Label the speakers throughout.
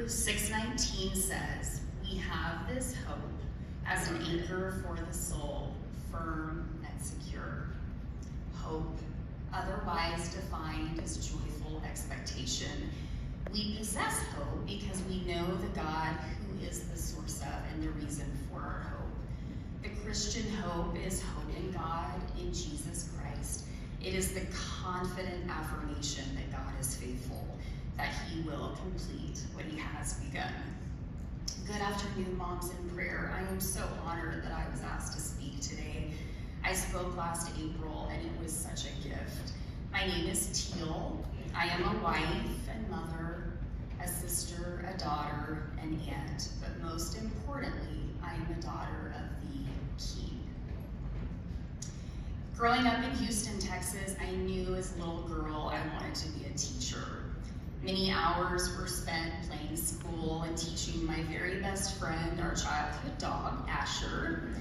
Speaker 1: Hebrews 6:19 says, "We have this hope as an anchor for the soul, firm and secure." Hope, otherwise defined as joyful expectation. We possess hope because we know the God who is the source of and the reason for our hope. The Christian hope is hope in God, in Jesus Christ. It is the confident affirmation that God is faithful, that he will complete what he has begun. Good afternoon, moms in prayer. I am so honored that I was asked to speak today. I spoke last April and it was such a gift. My name is Teal. I am a wife and mother, a sister, a daughter, an aunt, but most importantly, I am a daughter of the King. Growing up in Houston, Texas, I knew as a little girl I wanted to be a teacher. Many hours were spent playing school and teaching my very best friend, our childhood dog, Asher.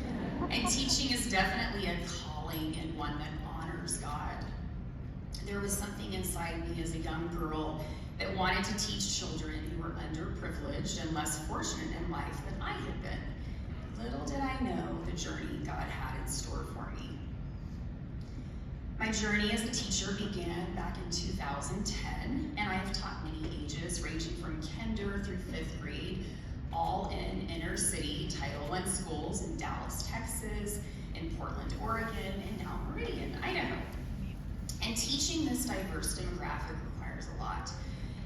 Speaker 1: And teaching is definitely a calling and one that honors God. There was something inside me as a young girl that wanted to teach children who were underprivileged and less fortunate in life than I had been. Little did I know the journey God had in store for me. My journey as a teacher began back in 2010, and I have taught many ages, ranging from kinder through 5th grade, all in inner city Title I schools in Dallas, Texas, in Portland, Oregon, and now Meridian, Idaho. And teaching this diverse demographic requires a lot.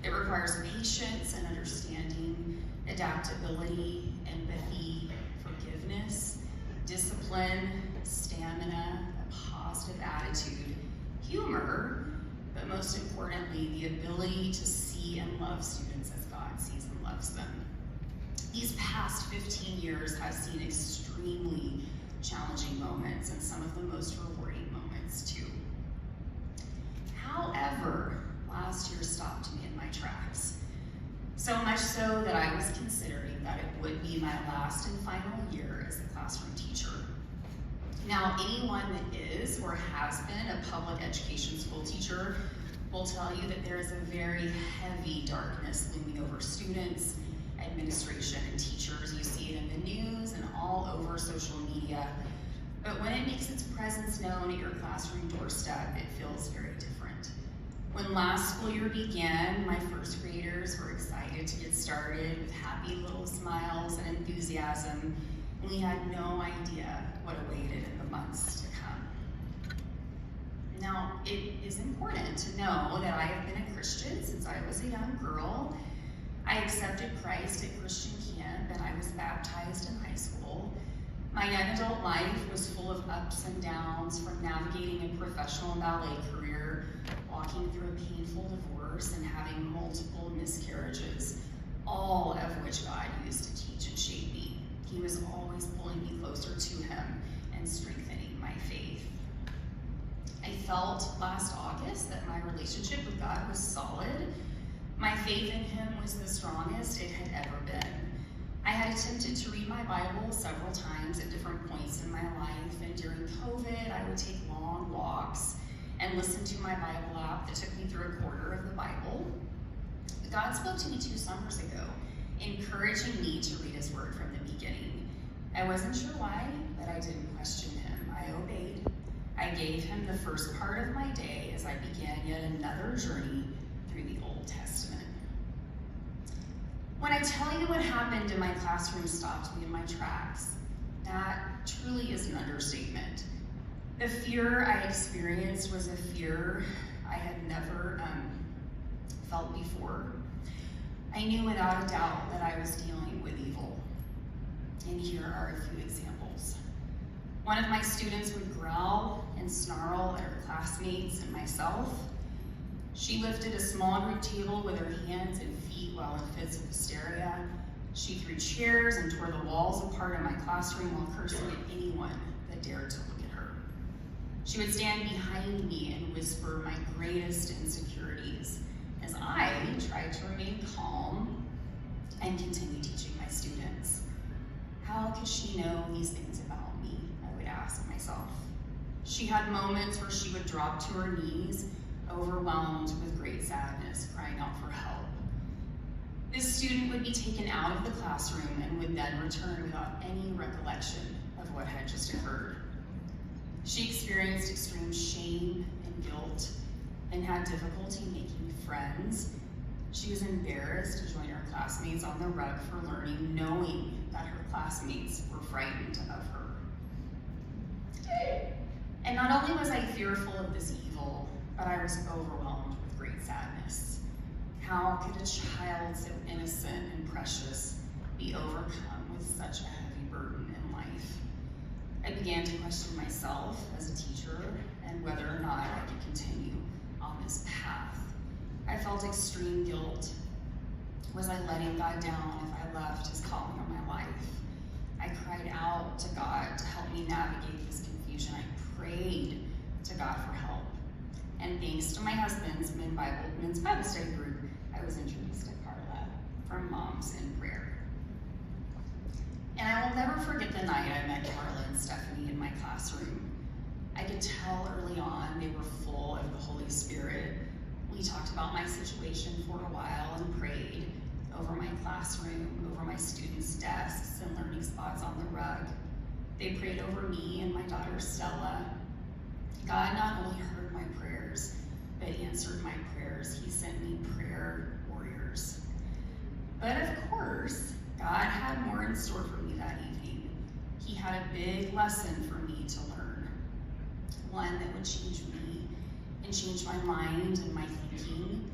Speaker 1: It requires patience and understanding, adaptability, empathy, forgiveness, discipline, stamina, a positive attitude, humor, but most importantly, the ability to see and love students as God sees and loves them. These past 15 years have seen extremely challenging moments and some of the most rewarding moments too. However, last year stopped me in my tracks. So much so that I was considering that it would be my last and final year as a classroom teacher. Now, anyone that is or has been a public education school teacher will tell you that there is a very heavy darkness looming over students, administration, and teachers. You see it in the news and all over social media. But when it makes its presence known at your classroom doorstep, it feels very different. When last school year began, my first graders were excited to get started with happy little smiles and enthusiasm, and we had no idea what awaited in the months to come. Now, it is important to know that I have been a Christian since I was a young girl. I accepted Christ at Christian camp and I was baptized in high school. My young adult life was full of ups and downs, from navigating a professional ballet career, walking through a painful divorce, and having multiple miscarriages, all of which God used to teach and shape me. He was always pulling me closer to him and strengthening my faith. I felt last August that my relationship with God was solid. My faith in him was the strongest it had ever been. I had attempted to read my Bible several times at different points in my life, and during COVID, I would take long walks and listen to my Bible app that took me through a quarter of the Bible. God spoke to me 2 summers ago, encouraging me to read his word from the beginning. I wasn't sure why, but I didn't question him. I obeyed. I gave him the first part of my day as I began yet another journey through the Old Testament. When I tell you what happened in my classroom stopped me in my tracks, that truly is an understatement. The fear I experienced was a fear I had never felt before. I knew without a doubt that I was dealing with evil. And here are a few examples. One of my students would growl and snarl at her classmates and myself. She lifted a small group table with her hands and feet while in fits of hysteria. She threw chairs and tore the walls apart in my classroom while cursing at anyone that dared to look at her. She would stand behind me and whisper my greatest insecurities as I tried to remain calm and continue teaching my students. How could she know these things about me? I would ask myself. She had moments where she would drop to her knees, overwhelmed with great sadness, crying out for help. This student would be taken out of the classroom and would then return without any recollection of what had just occurred. She experienced extreme shame and guilt and had difficulty making friends. She was embarrassed to join her classmates on the rug for learning, knowing that her classmates were frightened of her. And not only was I fearful of this evil, but I was overwhelmed with great sadness. How could a child so innocent and precious be overcome with such a heavy burden in life? I began to question myself as a teacher and whether or not I could continue on this path. I felt extreme guilt. Was I letting God down if I left his calling on my life? I cried out to God to help me navigate this confusion. I prayed to God for help. And thanks to my husband's men's Bible study group, I was introduced to Carla from Moms in Prayer. And I will never forget the night I met Carla and Stephanie in my classroom. I could tell early on they were full of the Holy Spirit. We talked about my situation for a while and prayed over my classroom, over my students' desks and learning spots on the rug. They prayed over me and my daughter Stella. God not only heard my prayers, but answered my prayers. He sent me prayer warriors. But of course, God had more in store for me that evening. He had a big lesson for me to learn, one that would change me and change my mind and my thinking.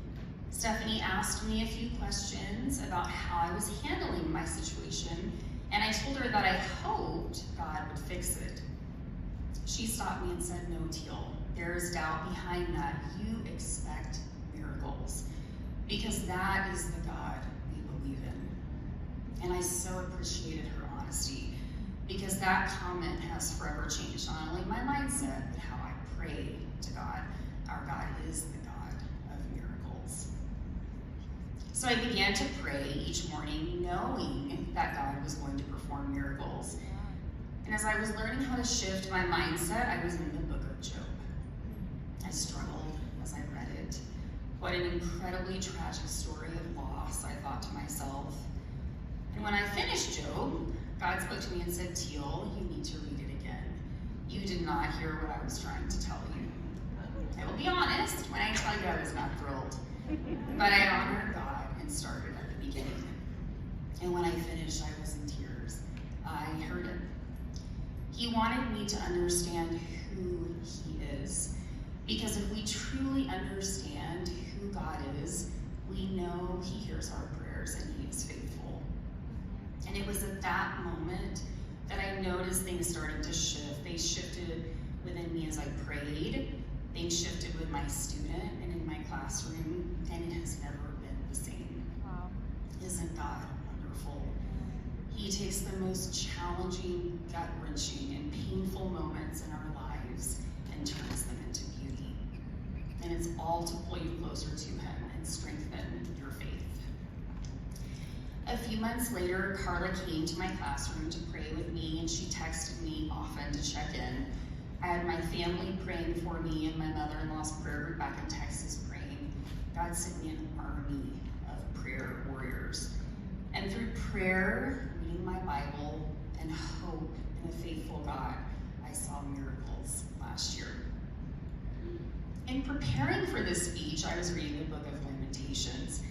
Speaker 1: Stephanie asked me a few questions about how I was handling my situation, and I told her that I hoped God would fix it. She stopped me and said, "No, Teal, there is doubt behind that. You expect miracles, because that is the God we believe in." And I so appreciated her honesty, because that comment has forever changed not only my mindset, but how I pray to God. Our God is the God of miracles. So I began to pray each morning, knowing that God was going to perform miracles. And as I was learning how to shift my mindset, I was in the book of Job. I struggled as I read it. What an incredibly tragic story of loss, I thought to myself. And when I finished Job, God spoke to me and said, "Teal, you need to read it again. You did not hear what I was trying to tell you." I will be honest, when I tell you I was not thrilled, but I honored God and started at the beginning. And when I finished, I was in tears. I heard him. He wanted me to understand who he is, because if we truly understand who God is, we know he hears our prayers and he is faithful. And it was at that moment that I noticed things started to shift. They shifted within me as I prayed. They shifted with my student and in my classroom, and it has never been the same. Wow. Isn't God wonderful? He takes the most challenging, gut-wrenching, and painful moments in our lives and turns them into beauty. And it's all to pull you closer to him and strengthen your faith. A few months later, Carla came to my classroom to pray with me, and she texted me often to check in. I had my family praying for me and my mother-in-law's prayer group back in Texas praying. God sent me an army of prayer warriors. And through prayer, reading my Bible, and hope in a faithful God, I saw miracles last year. In preparing for this speech, I was reading the book of Lamentations,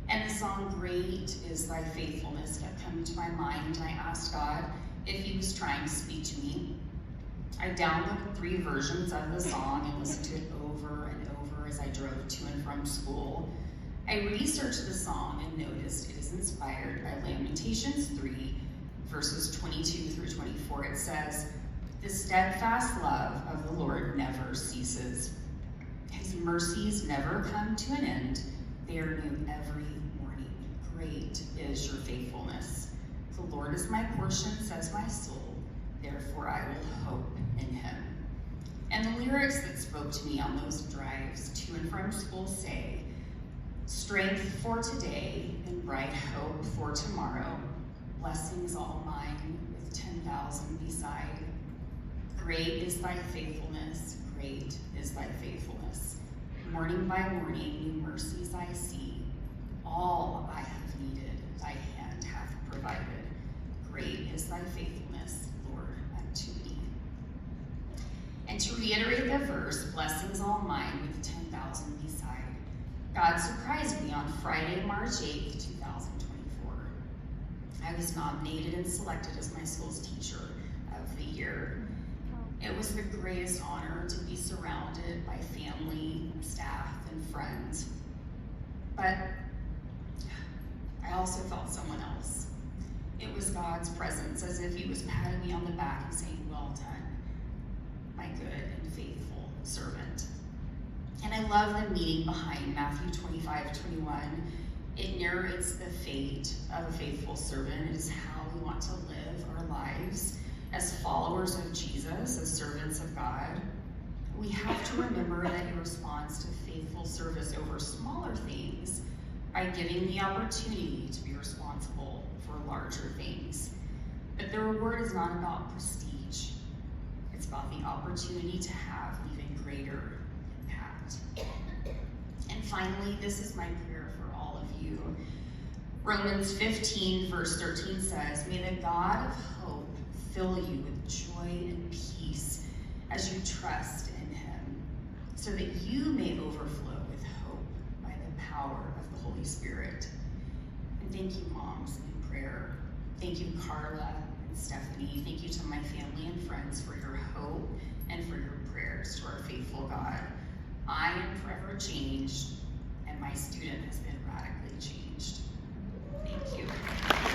Speaker 1: and the song, "Great is Thy Faithfulness," kept coming to my mind, and I asked God if he was trying to speak to me. I downloaded 3 versions of the song and listened to it over and over as I drove to and from school. I researched the song and noticed it is inspired by Lamentations 3, verses 22 through 24. It says, "The steadfast love of the Lord never ceases. His mercies never come to an end. They are new every morning. Great is your faithfulness. The Lord is my portion, says my soul. Therefore I will hope in him." And the lyrics that spoke to me on those drives to and from school say, "Strength for today and bright hope for tomorrow. Blessings all mine with 10,000 beside. Great is thy faithfulness, great is thy faithfulness. Morning by morning new mercies I see. All I have needed, thy hand hath provided. Great is thy faithfulness, Lord, unto me. And to reiterate the verse, blessings all mine with 10,000 beside. God surprised me on Friday, March 8th, 2024. I was nominated and selected as my school's teacher of the year. It was the greatest honor to be surrounded by family, staff, and friends. But I also felt someone else. It was God's presence, as if he was patting me on the back and saying, well done, my good and faithful servant. And I love the meaning behind Matthew 25:21. It narrates the fate of a faithful servant. It is how we want to live our lives as followers of Jesus, as servants of God. We have to remember that he responds to faithful service over smaller things by giving the opportunity to be responsible for larger things. But the reward is not about prestige. It's about the opportunity to have even greater impact. And finally, this is my prayer for all of you. Romans 15, verse 13 says, may the God of hope fill you with joy and peace as you trust in him, so that you may overflow with hope by the power of the Holy Spirit. And thank you, moms, in prayer. Thank you, Carla and Stephanie. Thank you to my family and friends for your hope and for your prayers to our faithful God. I am forever changed, and my student has been radically changed. Thank you.